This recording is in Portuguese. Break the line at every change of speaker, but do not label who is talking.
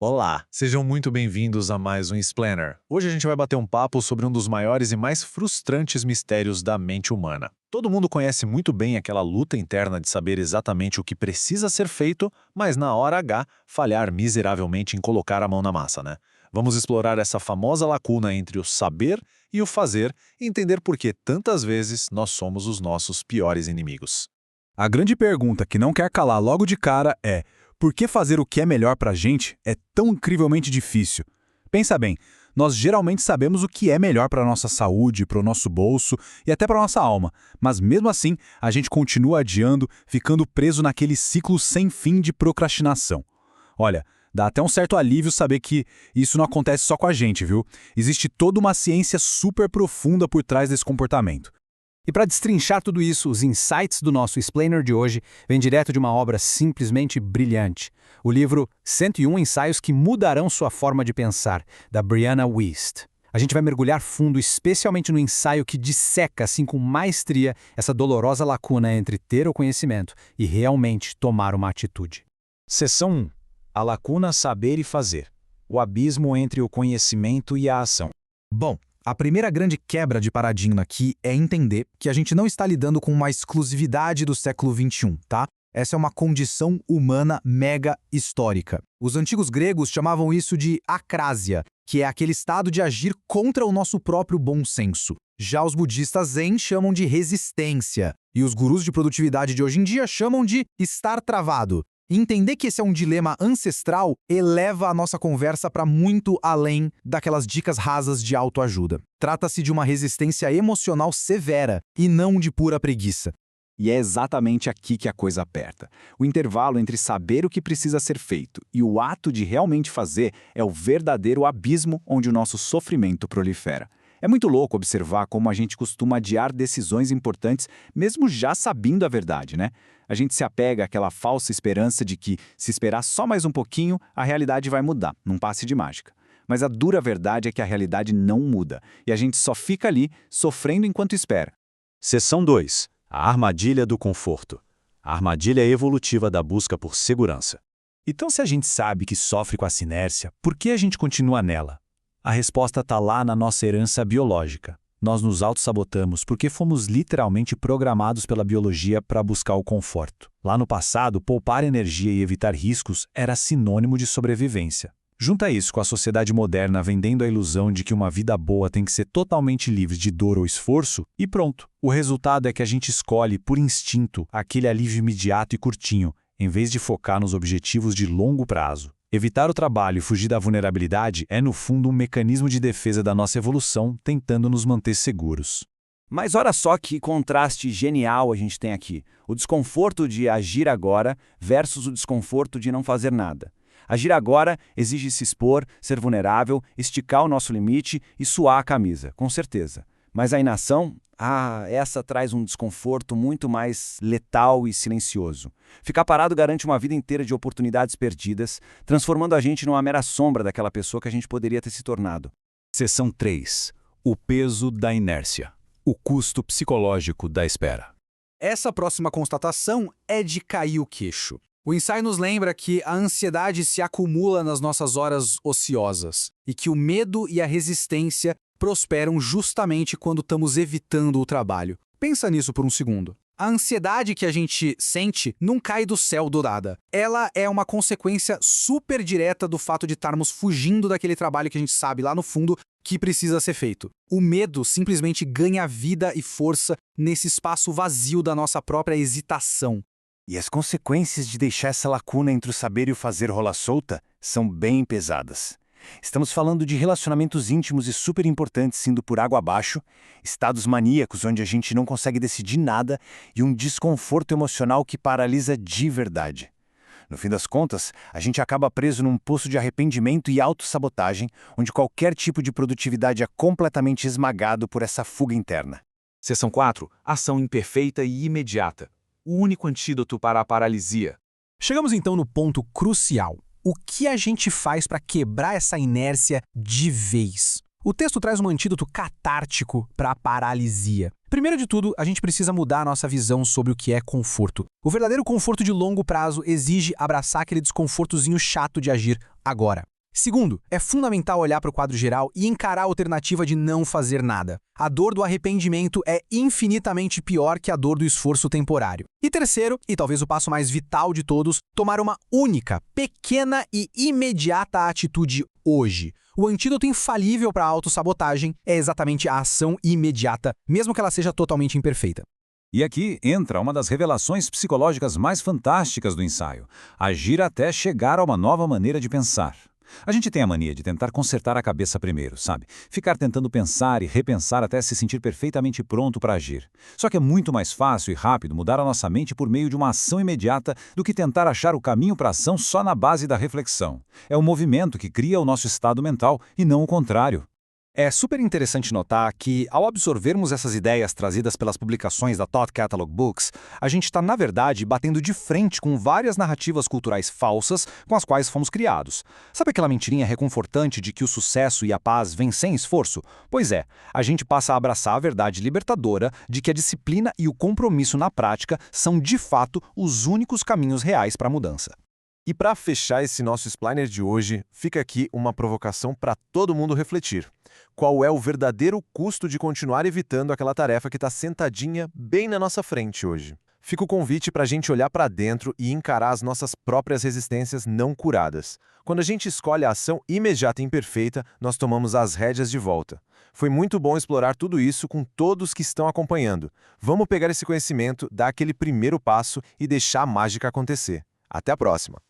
Olá, sejam muito bem-vindos a mais um Explainer. Hoje a gente vai bater um papo sobre um dos maiores e mais frustrantes mistérios da mente humana. Todo mundo conhece muito bem aquela luta interna de saber exatamente o que precisa ser feito, mas na hora H, falhar miseravelmente em colocar a mão na massa, né? Vamos explorar essa famosa lacuna entre o saber e o fazer e entender por que tantas vezes nós somos os nossos piores inimigos.
A grande pergunta que não quer calar logo de cara é: por que fazer o que é melhor pra gente é tão incrivelmente difícil? Pensa bem, nós geralmente sabemos o que é melhor para nossa saúde, para o nosso bolso e até para nossa alma, mas mesmo assim a gente continua adiando, ficando preso naquele ciclo sem fim de procrastinação. Olha, dá até um certo alívio saber que isso não acontece só com a gente, viu? Existe toda uma ciência super profunda por trás desse comportamento.
E para destrinchar tudo isso, os insights do nosso explainer de hoje vêm direto de uma obra simplesmente brilhante. O livro 101 Ensaios que Mudarão Sua Forma de Pensar, da Brianna Wiest. A gente vai mergulhar fundo especialmente no ensaio que disseca, assim com maestria, essa dolorosa lacuna entre ter o conhecimento e realmente tomar uma atitude.
Seção 1. A lacuna saber e fazer. O abismo entre o conhecimento e a ação.
Bom, a primeira grande quebra de paradigma aqui é entender que a gente não está lidando com uma exclusividade do século XXI, tá? Essa é uma condição humana mega histórica. Os antigos gregos chamavam isso de acrásia, que é aquele estado de agir contra o nosso próprio bom senso. Já os budistas Zen chamam de resistência, e os gurus de produtividade de hoje em dia chamam de estar travado. E entender que esse é um dilema ancestral eleva a nossa conversa para muito além daquelas dicas rasas de autoajuda. Trata-se de uma resistência emocional severa e não de pura preguiça.
E é exatamente aqui que a coisa aperta. O intervalo entre saber o que precisa ser feito e o ato de realmente fazer é o verdadeiro abismo onde o nosso sofrimento prolifera. É muito louco observar como a gente costuma adiar decisões importantes mesmo já sabendo a verdade, né? A gente se apega àquela falsa esperança de que, se esperar só mais um pouquinho, a realidade vai mudar, num passe de mágica. Mas a dura verdade é que a realidade não muda, e a gente só fica ali, sofrendo enquanto espera.
Seção 2. A armadilha do conforto. A armadilha evolutiva da busca por segurança.
Então, se a gente sabe que sofre com essa inércia, por que a gente continua nela? A resposta está lá na nossa herança biológica. Nós nos autossabotamos porque fomos literalmente programados pela biologia para buscar o conforto. Lá no passado, poupar energia e evitar riscos era sinônimo de sobrevivência. Junta isso com a sociedade moderna vendendo a ilusão de que uma vida boa tem que ser totalmente livre de dor ou esforço, e pronto. O resultado é que a gente escolhe, por instinto, aquele alívio imediato e curtinho, em vez de focar nos objetivos de longo prazo. Evitar o trabalho e fugir da vulnerabilidade é, no fundo, um mecanismo de defesa da nossa evolução, tentando nos manter seguros.
Mas olha só que contraste genial a gente tem aqui. O desconforto de agir agora versus o desconforto de não fazer nada. Agir agora exige se expor, ser vulnerável, esticar o nosso limite e suar a camisa, com certeza. Mas a inação, essa traz um desconforto muito mais letal e silencioso. Ficar parado garante uma vida inteira de oportunidades perdidas, transformando a gente numa mera sombra daquela pessoa que a gente poderia ter se tornado.
Seção 3. O peso da inércia. O custo psicológico da espera.
Essa próxima constatação é de cair o queixo. O ensaio nos lembra que a ansiedade se acumula nas nossas horas ociosas e que o medo e a resistência prosperam justamente quando estamos evitando o trabalho. Pensa nisso por um segundo. A ansiedade que a gente sente não cai do céu do nada. Ela é uma consequência super direta do fato de estarmos fugindo daquele trabalho que a gente sabe lá no fundo que precisa ser feito. O medo simplesmente ganha vida e força nesse espaço vazio da nossa própria hesitação.
E as consequências de deixar essa lacuna entre o saber e o fazer rolar solta são bem pesadas. Estamos falando de relacionamentos íntimos e super importantes indo por água abaixo, estados maníacos onde a gente não consegue decidir nada e um desconforto emocional que paralisa de verdade. No fim das contas, a gente acaba preso num poço de arrependimento e autossabotagem, onde qualquer tipo de produtividade é completamente esmagado por essa fuga interna.
Seção 4. Ação imperfeita e imediata. O único antídoto para a paralisia.
Chegamos então no ponto crucial. O que a gente faz para quebrar essa inércia de vez?
O texto traz um antídoto catártico para a paralisia. Primeiro de tudo, a gente precisa mudar a nossa visão sobre o que é conforto. O verdadeiro conforto de longo prazo exige abraçar aquele desconfortozinho chato de agir agora. Segundo, é fundamental olhar para o quadro geral e encarar a alternativa de não fazer nada. A dor do arrependimento é infinitamente pior que a dor do esforço temporário. E terceiro, e talvez o passo mais vital de todos, tomar uma única, pequena e imediata atitude hoje. O antídoto infalível para a autossabotagem é exatamente a ação imediata, mesmo que ela seja totalmente imperfeita.
E aqui entra uma das revelações psicológicas mais fantásticas do ensaio: agir até chegar a uma nova maneira de pensar. A gente tem a mania de tentar consertar a cabeça primeiro, sabe? Ficar tentando pensar e repensar até se sentir perfeitamente pronto para agir. Só que é muito mais fácil e rápido mudar a nossa mente por meio de uma ação imediata do que tentar achar o caminho para a ação só na base da reflexão. É o movimento que cria o nosso estado mental e não o contrário.
É super interessante notar que, ao absorvermos essas ideias trazidas pelas publicações da Thought Catalog Books, a gente está, na verdade, batendo de frente com várias narrativas culturais falsas com as quais fomos criados. Sabe aquela mentirinha reconfortante de que o sucesso e a paz vêm sem esforço? Pois é, a gente passa a abraçar a verdade libertadora de que a disciplina e o compromisso na prática são, de fato, os únicos caminhos reais para a mudança.
E para fechar esse nosso explainer de hoje, fica aqui uma provocação para todo mundo refletir. Qual é o verdadeiro custo de continuar evitando aquela tarefa que está sentadinha bem na nossa frente hoje? Fica o convite para a gente olhar para dentro e encarar as nossas próprias resistências não curadas. Quando a gente escolhe a ação imediata e imperfeita, nós tomamos as rédeas de volta. Foi muito bom explorar tudo isso com todos que estão acompanhando. Vamos pegar esse conhecimento, dar aquele primeiro passo e deixar a mágica acontecer. Até a próxima!